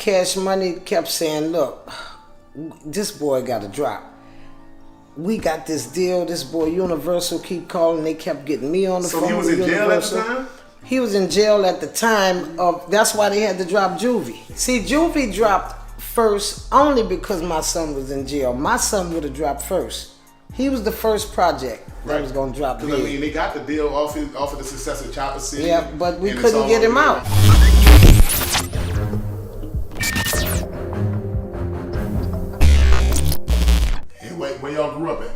Cash Money kept saying, look, this boy got a drop. We got this deal. This boy Universal keep calling. They kept getting me on the phone. So he was in jail at the time? He was in jail at the time of. That's why they had to drop Juvie. See, Juvie dropped first only because my son was in jail. My son would have dropped first. He was the first project that was gonna drop. Because I mean, they got the deal off of the success of Chopper City. Yeah, but we couldn't get him out. And where y'all grew up at?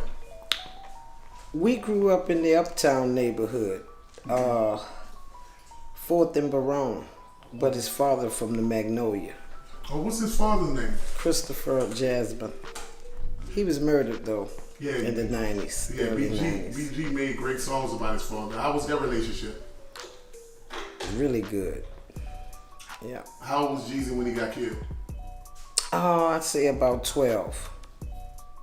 We grew up in the Uptown neighborhood, 4th and Barone, but his father from the Magnolia. Oh, what's his father's name? Christopher Jasmine. He was murdered though. Yeah, in the 90s. Yeah, B.G made great songs about his father. How was their relationship? Really good. Yeah. How old was Jeezy when he got killed? I'd say about 12.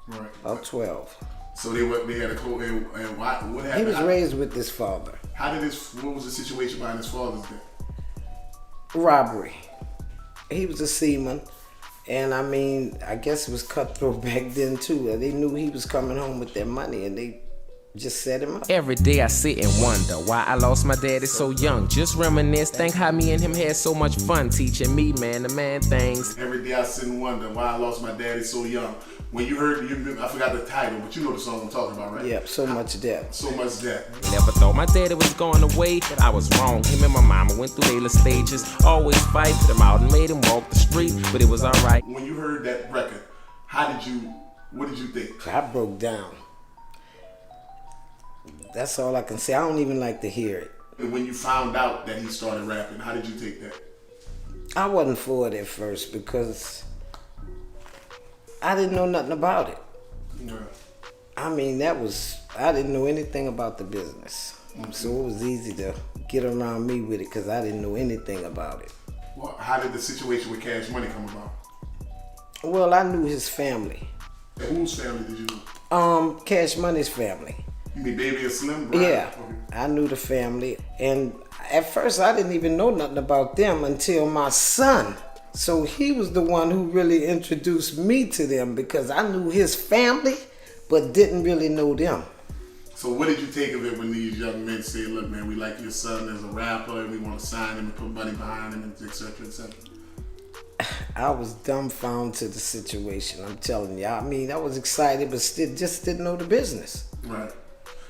Right. About 12. So they had a close. And what happened? He was raised with his father. What was the situation behind his father's death? Robbery. He was a seaman. And I mean, I guess it was cutthroat back then too. They knew he was coming home with their money and they just set him up. Every day I sit and wonder why I lost my daddy so young. Just reminisce, think how me and him had so much fun teaching me man to man things. Every day I sit and wonder why I lost my daddy so young. When you heard, I forgot the title, but you know the song I'm talking about, right? Yeah, So Much Death. So Much Death. Never thought my daddy was going away, but I was wrong. Him and my mama went through their little stages. Always fight them out and made him walk the street, but it was alright. When you heard that record, what did you think? I broke down. That's all I can say. I don't even like to hear it. And when you found out that he started rapping, how did you take that? I wasn't for it at first because I didn't know nothing about it. Yeah. I mean, I didn't know anything about the business. Mm-hmm. So it was easy to get around me with it because I didn't know anything about it. Well, how did the situation with Cash Money come about? Well, I knew his family. And whose family did you know? Cash Money's family. You mean Baby and Slim? Brian? Yeah, okay. I knew the family. And at first I didn't even know nothing about them until my son. So he was the one who really introduced me to them because I knew his family, but didn't really know them. So what did you take of it when these young men say, look man, we like your son as a rapper and we want to sign him and put money behind him, and et cetera, et cetera? I was dumbfounded to the situation, I'm telling you. I mean, I was excited, but still just didn't know the business. Right.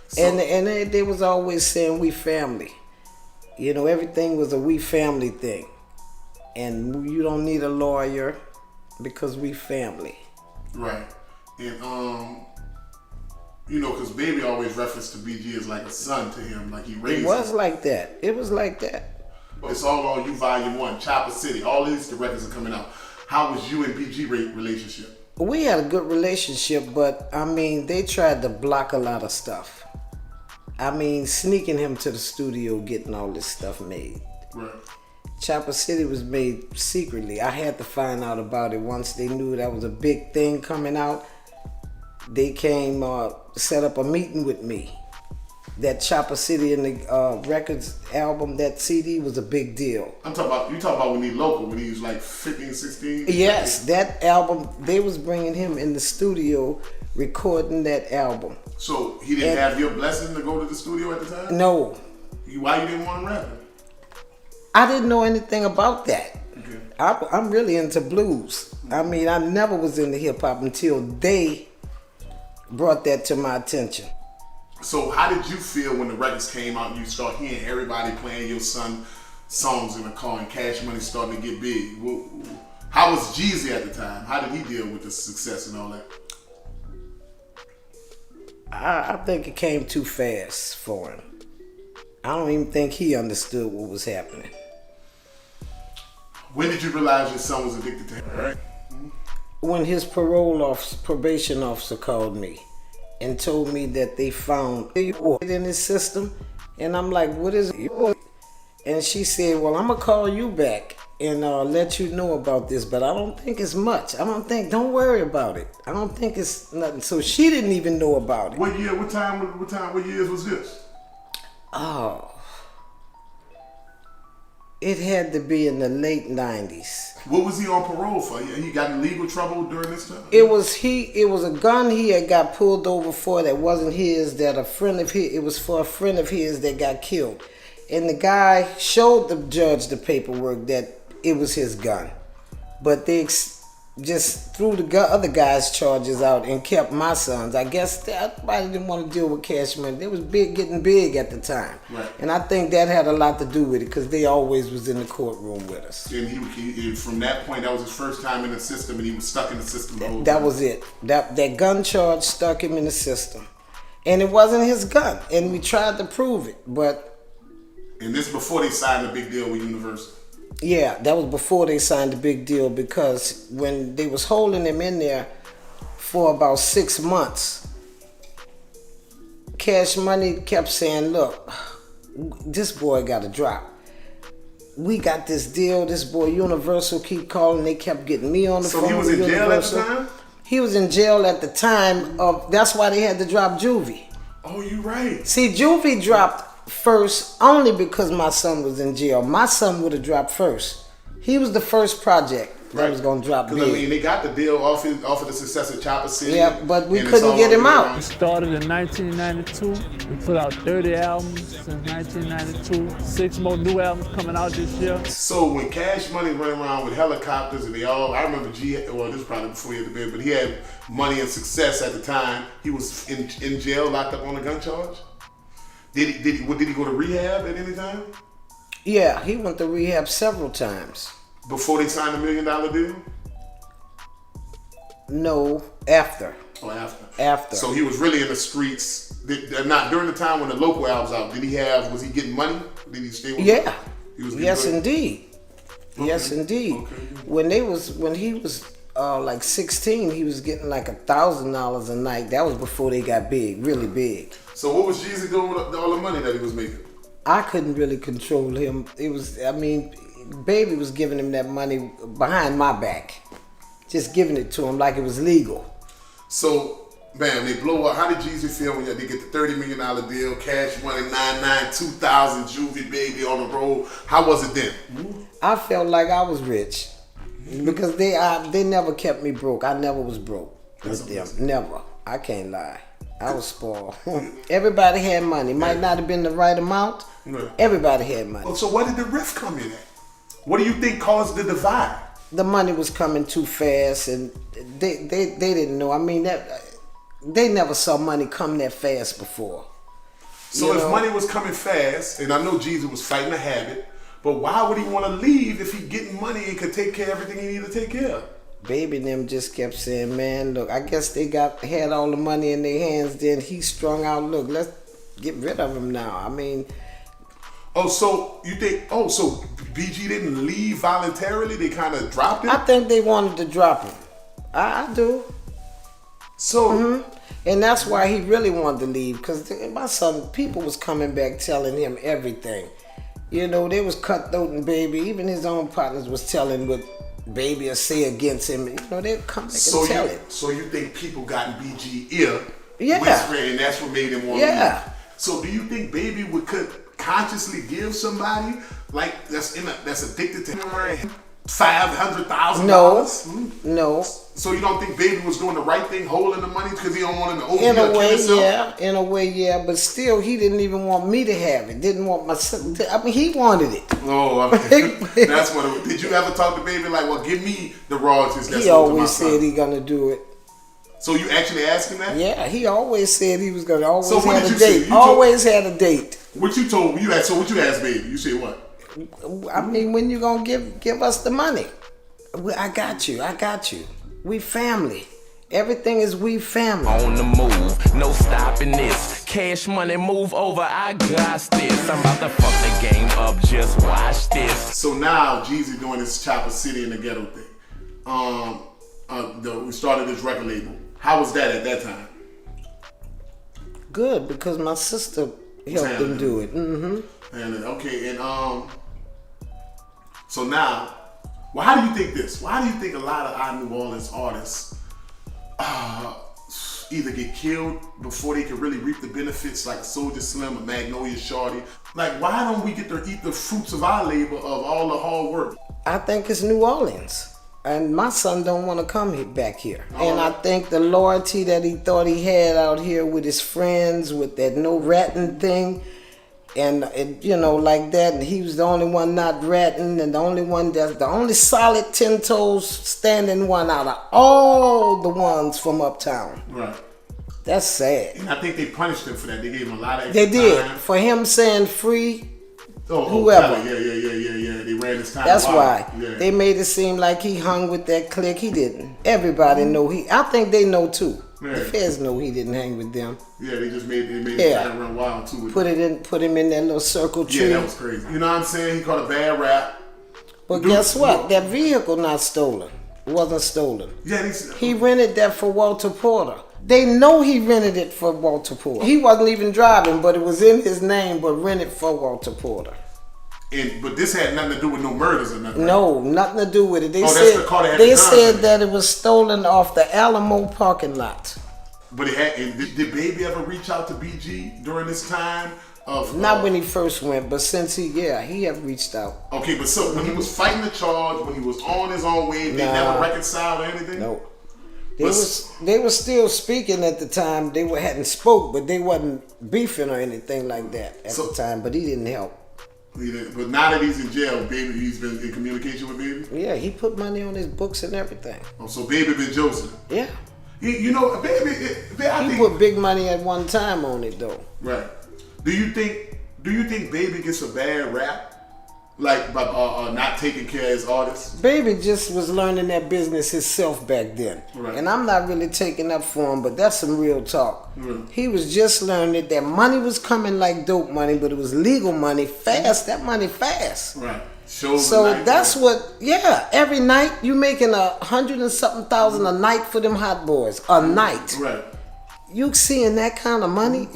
So, and they was always saying we family. You know, everything was a we family thing. And you don't need a lawyer because we family. Right. And you know, because Baby always referenced to BG as like a son to him, like he raised him. It was like that. It was like that. It's all on you, Volume 1, Chopper City. All these records are coming out. How was you and BG relationship? We had a good relationship, but I mean, they tried to block a lot of stuff. I mean, sneaking him to the studio, getting all this stuff made. Right. Chopper City was made secretly. I had to find out about it once they knew that was a big thing coming out. They came, set up a meeting with me. That Chopper City and the records album, that CD was a big deal. You talking about when he local, when he was like 15, 16? Yes, that album, they was bringing him in the studio recording that album. So he didn't have your blessing to go to the studio at the time? No. Why you didn't want him rapping? I didn't know anything about that. Okay. I'm really into blues. I mean, I never was into hip hop until they brought that to my attention. So how did you feel when the records came out and you start hearing everybody playing your son songs in the car and Cash Money starting to get big? How was Jeezy at the time? How did he deal with the success and all that? I think it came too fast for him. I don't even think he understood what was happening. When did you realize your son was addicted to heroin? When his probation officer called me and told me that they found it in his system, and I'm like, what is it? And she said, well, I'm gonna call you back and let you know about this, but I don't think it's much. Don't worry about it. I don't think it's nothing. So she didn't even know about it. What year, what years was this? Oh, It had to be in the late 90s. What was he on parole for? He got in legal trouble during this time? It was a gun he had got pulled over for that wasn't his, that a friend of his, it was for a friend of his that got killed. And the guy showed the judge the paperwork that it was his gun. But they just threw the other guy's charges out and kept my son's. I guess everybody didn't want to deal with cash money. It was getting big at the time. Right. And I think that had a lot to do with it because they always was in the courtroom with us. And he from that point, that was his first time in the system, and he was stuck in the system the whole time. That was it. That gun charge stuck him in the system. And it wasn't his gun. And we tried to prove it, but... And this before they signed a big deal with Universal. Yeah, that was before they signed the big deal because when they was holding him in there for about 6 months, Cash Money kept saying, look, this boy got to drop. We got this deal, this boy Universal keep calling, they kept getting me on the phone. So he was in jail at the time? He was in jail at the time of, that's why they had to drop Juvie. Oh, you right. See, Juvie dropped first only because my son was in jail. My son would have dropped first. He was the first project that was going to drop big. Because, I mean, they got the deal off of the success of Chopper City. Yeah, but we couldn't get him out. We started in 1992. We put out 30 albums since 1992. 6 more new albums coming out this year. So when Cash Money running around with helicopters and I remember this was probably before he had the bid, but he had Money and Success at the time. He was in jail, locked up on a gun charge. Did he go to rehab at any time? Yeah, he went to rehab several times. Before they signed $1 million deal? No, after. Oh, after. After. So he was really in the streets. Not during the time when the local albums out. Was he getting money? Did he stay with Yeah. Yes, indeed. Okay. Yes, indeed. Okay. When he was like 16, he was getting like $1,000 a night. That was before they got big, really big. So what was Jeezy doing with all the money that he was making? I couldn't really control him. Baby was giving him that money behind my back. Just giving it to him like it was legal. So, bam, they blow up. How did Jeezy feel when they get the $30 million deal, Cash Money, 99, 2000, Juvie Baby on the road? How was it then? I felt like I was rich. Because they never kept me broke. I never was broke with them. Never. I can't lie. I was spoiled. Everybody had money. Might not have been the right amount. Right. Everybody had money. Well, so where did the rift come in at? What do you think caused the divide? The money was coming too fast, and they didn't know. I mean, they never saw money come that fast before. So if money was coming fast, and I know Jesus was fighting a habit, but why would he want to leave if he getting money and could take care of everything he needed to take care of? Baby and them just kept saying, man, look, I guess they had all the money in their hands, then he strung out, look, let's get rid of him now. I mean... Oh, so you think, so BG didn't leave voluntarily? They kind of dropped him? I think they wanted to drop him. I do. So... And that's why he really wanted to leave, because my son, people was coming back telling him everything. You know, they was cutthroat and Baby. Even his own partners was telling what Baby or say against him. You know, they'd come back and tell it. So you think people got in BG ear, yeah, whispering, and that's what made him want to leave? So do you think Baby could consciously give somebody like that's addicted to him $500,000? No. So you don't think Baby was doing the right thing, holding the money because he don't want him to kill himself? In a way, yeah. But still, he didn't even want me to have it. Didn't want my son. I mean, he wanted it. Oh, that's what it was. Did you ever talk to Baby like, well, give me the royalties? He always said he gonna do it. So you actually asked him that? Yeah, he always said he was gonna. Always so had a date. Always had a date. What you told me? So what you asked Baby? You said what? I mean, when you gonna give us the money? I got you. We family. Everything is we family. On the move, no stopping this. Cash Money, move over, I got this. I'm about to fuck the game up, just watch this. So now Jeezy doing this Chopper City in the Ghetto thing. We started this record label. How was that at that time? Good, because my sister helped them do it. Mm-hmm. And so now, well, how do you think this? Why do you think a lot of our New Orleans artists either get killed before they can really reap the benefits, like a Soldier Slim, a Magnolia Shorty? Like, why don't we get to eat the fruits of our labor, of all the hard work? I think it's New Orleans. And my son don't want to come back here. And I think the loyalty that he thought he had out here with his friends, with that no ratting thing, and like that, and he was the only one not ratting, and the only solid 10 toes standing one out of all the ones from uptown. Right. That's sad. And I think they punished him for that. They gave him a lot of extra They did. time. For him saying free, whoever. Yeah. They ran his time. That's wild. why. Yeah. They made it seem like he hung with that clique. He didn't. Everybody know I think they know too. Yeah. The feds know he didn't hang with them. Yeah, they just made his time run wild too. Put him in that little circle tree. Yeah, that was crazy. You know what I'm saying? He caught a bad rap. But guess what? That vehicle not stolen. It wasn't stolen. Yeah, he rented that for Walter Porter. They know he rented it for Walter Porter. He wasn't even driving, but it was in his name, but rented for Walter Porter. But this had nothing to do with no murders or nothing. No, nothing to do with it. That's the car that had they the said gun. that it was stolen off the Alamo parking lot. But it had. And did Baby ever reach out to BG during this time? Not when he first went, but since he have reached out. Okay, but so when he was fighting the charge, when he was on his own way, they never reconciled or anything? No. They were still speaking at the time. They hadn't spoke, but they wasn't beefing or anything like that at the time. But he didn't help. But now that he's in jail, Baby, he's been in communication with Baby? Yeah, he put money on his books and everything. Oh, so Baby been Joseph? Yeah. You know, Baby, he put big money at one time on it though. Right. Do you think Baby gets a bad rap? Like by not taking care of his artists? Baby just was learning that business himself back then. Right. And I'm not really taking up for him, but that's some real talk. Mm. He was just learning that money was coming like dope money, but it was legal money, fast. That money fast. Right. So that's every night you making 100 and something thousand a night for them hot boys. A night. Right. You seeing that kind of money?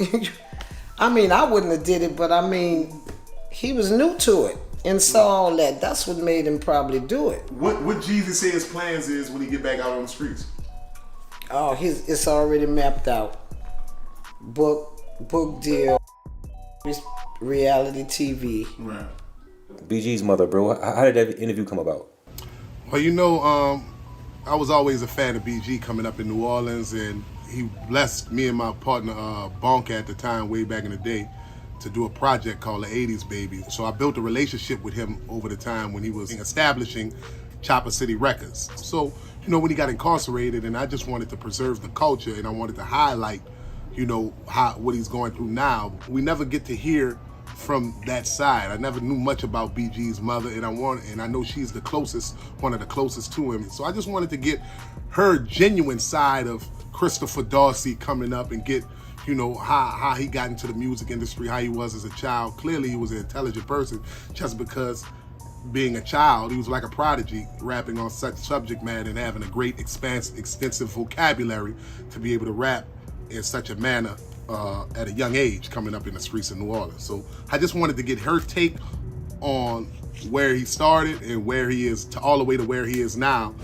I mean, I wouldn't have did it, but I mean, he was new to it and saw all that. That's what made him probably do it. What Jesus say his plans is when he get back out on the streets? Oh, it's already mapped out. Book deal, reality TV. Right. BG's mother, bro. How did that interview come about? Well, I was always a fan of BG coming up in New Orleans, and he blessed me and my partner Bonka at the time, way back in the day, to do a project called The 80s Baby. So I built a relationship with him over the time when he was establishing Chopper City Records. So, when he got incarcerated, and I just wanted to preserve the culture, and I wanted to highlight, what he's going through now. We never get to hear from that side. I never knew much about BG's mother, and I know she's one of the closest to him. So I just wanted to get her genuine side of Christopher Darcy coming up and get, how he got into the music industry, how he was as a child. Clearly he was an intelligent person, just because being a child, he was like a prodigy, rapping on such subject matter and having a great extensive vocabulary to be able to rap in such a manner at a young age, coming up in the streets of New Orleans. So I just wanted to get her take on where he started and where he is, all the way to where he is now.